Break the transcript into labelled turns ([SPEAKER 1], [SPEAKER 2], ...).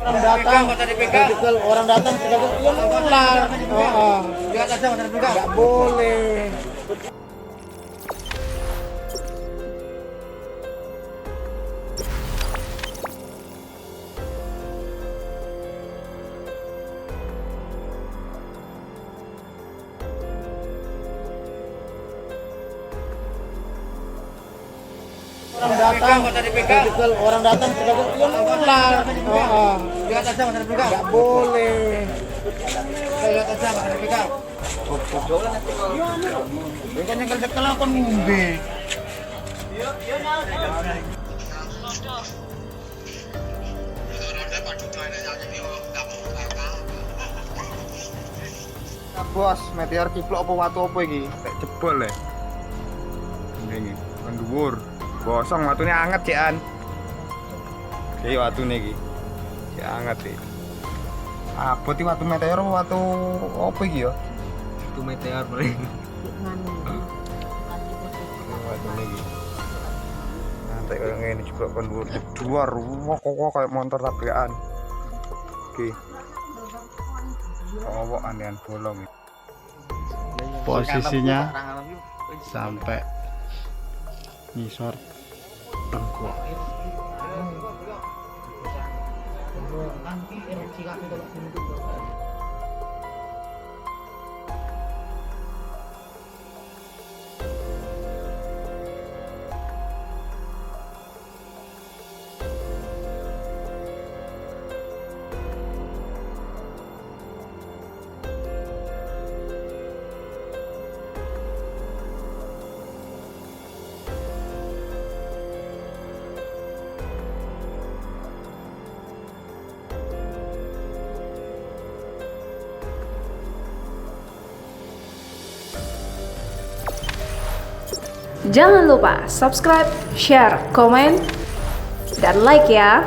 [SPEAKER 1] Orang datang, orang datang ya nular. Nggak boleh. Orang datang ya nular. Nggak boleh. Bukan yang kalau kon ngombe. Bos, meteor kiplok apa watu apa iki?
[SPEAKER 2] Kayak jebol ya. Ini kan dhuwur. Gosong watune anget cekan. Iki watune iki. Cek anget iki. Apa ti watu meteor apa watu apa iki ya?
[SPEAKER 3] Itu meteor paling.
[SPEAKER 2] Watune iki. Nanti kayak ngene juga kan dhuwur. Wah kok kayak motor tabrakan. Oke. Oh, andean bolong.
[SPEAKER 1] Posisinya sampai ngisor tengkuk.
[SPEAKER 4] Jangan lupa subscribe, share, komen, dan like ya.